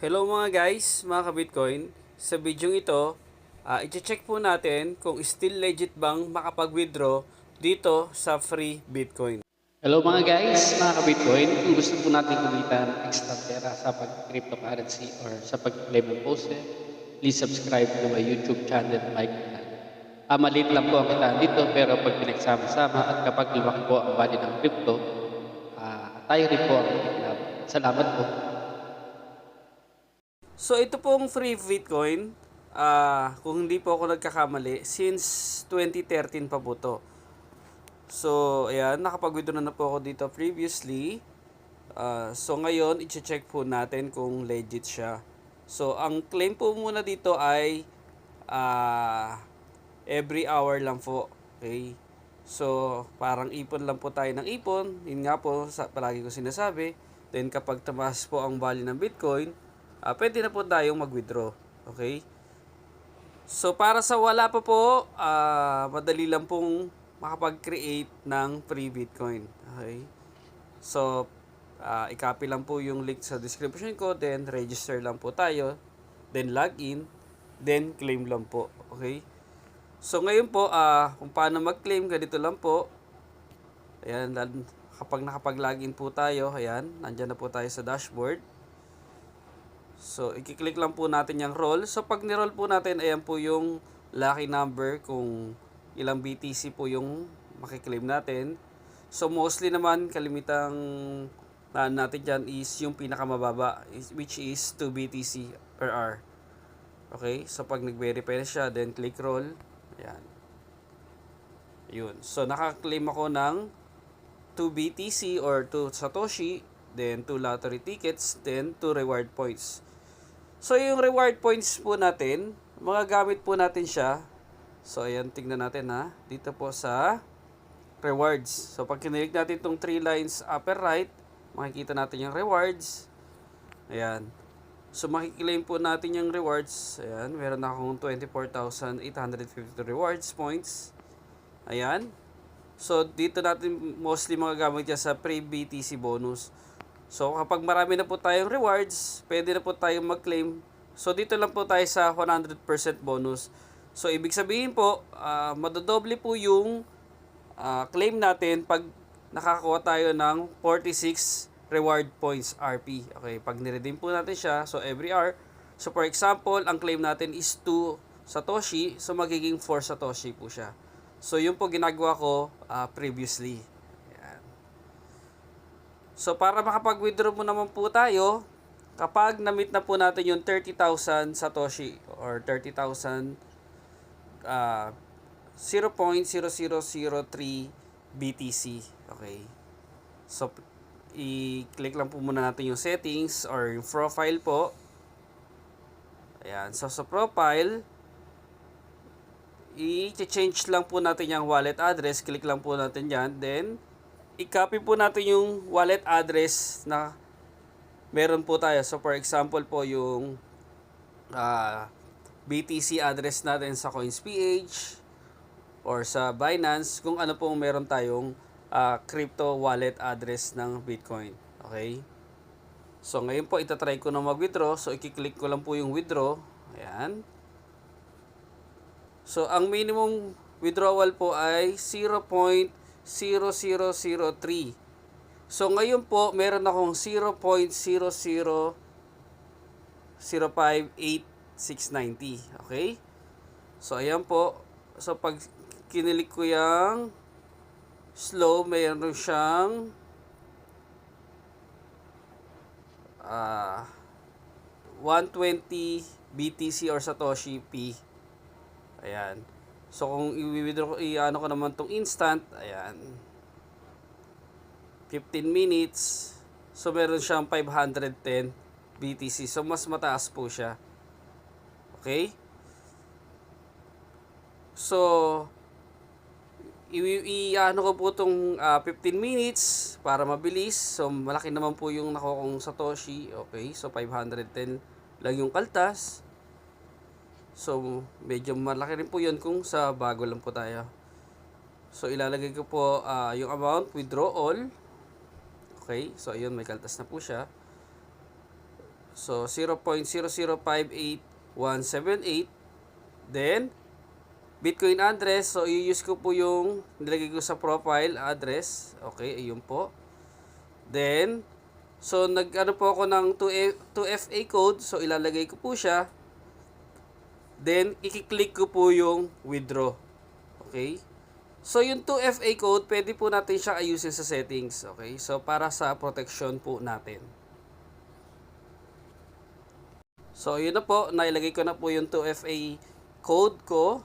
Hello mga guys, mga ka-Bitcoin. Sa video ito, i-check po natin kung still legit bang makapag-withdraw dito sa free Bitcoin. Hello mga guys, mga ka-Bitcoin. Kung gusto po natin kumita ng extra pera sa pag-cryptocurrency or sa pag-claim ng post, please subscribe to my YouTube channel, Mike Plan. Maliit lang po ang kitaan dito pero pag pinagsama-sama at kapag lumaki po ang value ng crypto, tayo rin po ang kikinabang. Salamat po. So ito pong free Bitcoin, kung hindi po ako nagkakamali, since 2013 pa po to. So ayan, nakapag-withdraw na po ako dito previously. So ngayon, i-check po natin kung legit siya. So ang claim po muna dito ay every hour lang po. Okay? So, parang ipon lang po tayo ng ipon. Yun nga po, palagi ko sinasabi. Then, kapag tumaas po ang value ng Bitcoin, pwede na po tayong mag-withdraw. Okay? So, para sa wala pa po, madali lang pong makapag-create ng free Bitcoin. Okay? So, i-copy lang po yung link sa description ko. Then, register lang po tayo. Then, login. Then, claim lang po. Okay? So ngayon po, kung paano mag-claim, ganito lang po. Ayan, kapag nakapag-login po tayo, ayan, nandyan na po tayo sa dashboard. So, i-click lang po natin yung roll. So, pag ni-roll po natin, ayan po yung lucky number kung ilang BTC po yung makiklaim natin. So, mostly naman, kalimitang natin dyan is yung pinakamababa, which is 2 BTC per hour. Okay? So, pag nag-verify na siya, then click roll. Ayan. Yun. So, naka-claim ako ng 2 BTC or 2 Satoshi, then 2 lottery tickets, then 2 reward points. So, yung reward points po natin, magagamit po natin siya. So, ayan, tingnan natin ha. Dito po sa rewards. So, pag kinilig natin itong 3 lines upper right, makikita natin yung rewards. Ayan. So, makiklaim po natin yung rewards. Ayan, meron akong 24,852 rewards points. Ayan. So, dito natin mostly magagamit yan sa pre-BTC bonus. So, kapag marami na po tayong rewards, pwede na po tayong mag-claim. So, dito lang po tayo sa 100% bonus. So, ibig sabihin po, madodoble po yung claim natin pag nakakuha tayo ng 46 reward points RP. Okay, pag niredeem po natin siya, so every hour, so for example, ang claim natin is 2 Satoshi, so magiging 4 Satoshi po siya. So yun po ginagawa ko previously. Ayan. So para makapag-withdraw mo naman po tayo, kapag na-meet na po natin yung 30,000 Satoshi or 30,000 0.0003 BTC. Okay. So i-click lang po muna natin yung settings or yung profile po. Ayan. So, sa profile, i-change lang po natin yung wallet address. Click lang po natin yan. Then, i-copy po natin yung wallet address na meron po tayo. So, for example po, yung BTC address natin sa CoinsPH or sa Binance, kung ano pong meron tayong crypto wallet address ng Bitcoin. Okay? So, ngayon po, itatry ko na mag-withdraw. So, i-click ko lang po yung withdraw. Ayan. So, ang minimum withdrawal po ay 0.0003. So, ngayon po, meron akong 0.00058,690. Okay? So, ayan po. So, pag kinilik ko yung slow, mayroon siyang 120 BTC or Satoshi P. Ayan. So kung i-withdraw ko, i-ano ko naman tong instant, ayan. 15 minutes. So meron siyang 510 BTC. So mas mataas po siya. Okay? So i-ano ko po itong 15 minutes para mabilis. So, malaki naman po yung nakuha kong Satoshi. Okay, so 510 lang yung kaltas. So, medyo malaki rin po yun kung sa bago lang po tayo. So, ilalagay ko po yung amount, withdraw all. Okay, so ayun, may kaltas na po siya. So 0.0058178. Then Bitcoin address, so i-use ko po yung nilagay ko sa profile address. Okay, ayun po. Then so nag-ano po ako ng 2FA code, so ilalagay ko po siya. Then i-click ko po yung withdraw. Okay? So yung 2FA code, pwede po natin siya ayusin sa settings. Okay? So para sa protection po natin. So yun na po, nailagay ko na po yung 2FA code ko.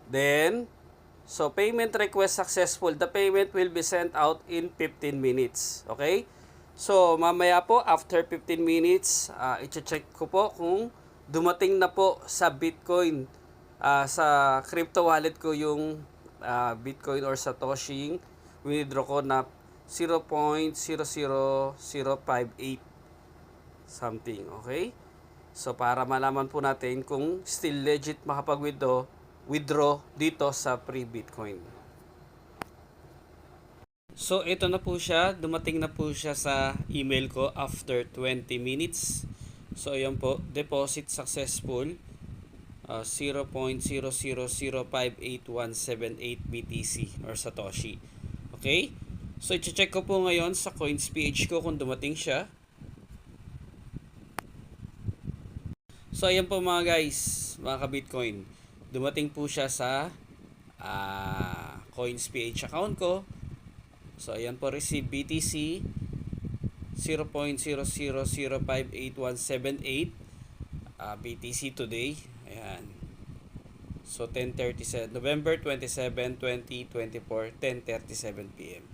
Then so payment request successful. The payment will be sent out in 15 minutes. Okay? So mamaya po after 15 minutes, i-check ko po kung dumating na po sa Bitcoin, sa crypto wallet ko yung Bitcoin or Satoshi withdraw ko na 0.00058 something. Okay? So para malaman po natin kung still legit makapag-withdraw dito sa free Bitcoin. So ito na po siya, dumating na po siya sa email ko after 20 minutes. So ayan po, deposit successful, 0.000588178 BTC or Satoshi. Okay? So i-check ko po ngayon sa coins page ko kung dumating siya. So ayan po mga guys, mga ka-Bitcoin. Dumating po siya sa coins page account ko. So ayan po, receive BTC 0.000588178 BTC today. Ayan. So 10:37 November 27, 2024, 10:37 PM.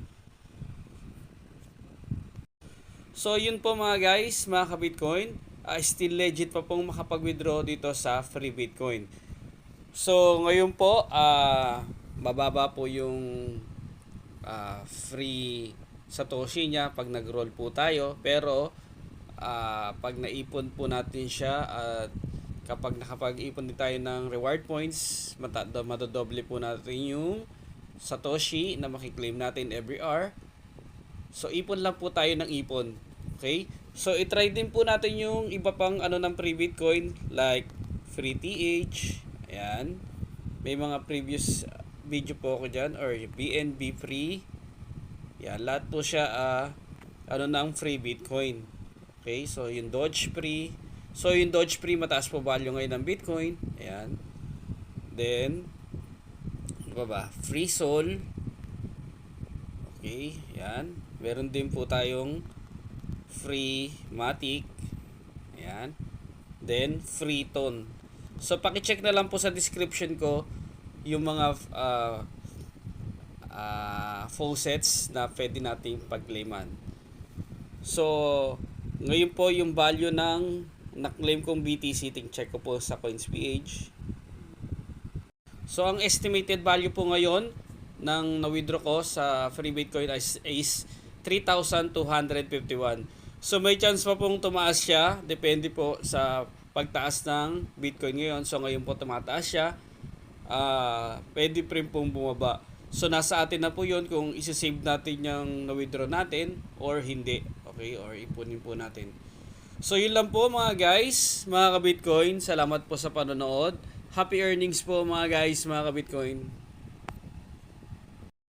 So yun po mga guys, mga ka-Bitcoin, still legit pa pong makapag-withdraw dito sa free Bitcoin. So ngayon po, mababa po yung free Satoshi niya pag nag-roll po tayo, pero pag naipon po natin siya at kapag nakapag-ipon din tayo ng reward points, madodoble po natin yung Satoshi na makiklaim natin every hour. So ipon lang po tayo ng ipon. Okay? So i-try din po natin yung iba pang ng free Bitcoin like free TH. Ayan. May mga previous video po ako dyan, or BNB free. Yan, lahat po siya ng free Bitcoin. Okay, so yung Doge free. So yung Doge free, mataas po value ngayon ng Bitcoin. Ayan. Then ano ba? Free Sol. Okay, yan. Meron din po tayong free Matic. Ayan. Then free Ton. So paki-check na lang po sa description ko yung mga faucets na pwede nating pag-claiman. So, ngayon po yung value ng na-claim kong BTC, check ko po sa CoinsPH. So, ang estimated value po ngayon ng na-withdraw ko sa free Bitcoin is 3,251. So, may chance pa pong tumaas siya. Depende po sa pagtaas ng Bitcoin ngayon. So, ngayon po tumataas siya. Pwede pa rin pong bumaba. So nasa atin na po yun kung isi-save natin yung na-withdraw natin or hindi. Okay, or ipunin po natin. So yun lang po mga guys, mga ka-Bitcoin. Salamat po sa panonood. Happy earnings po mga guys, mga ka-Bitcoin.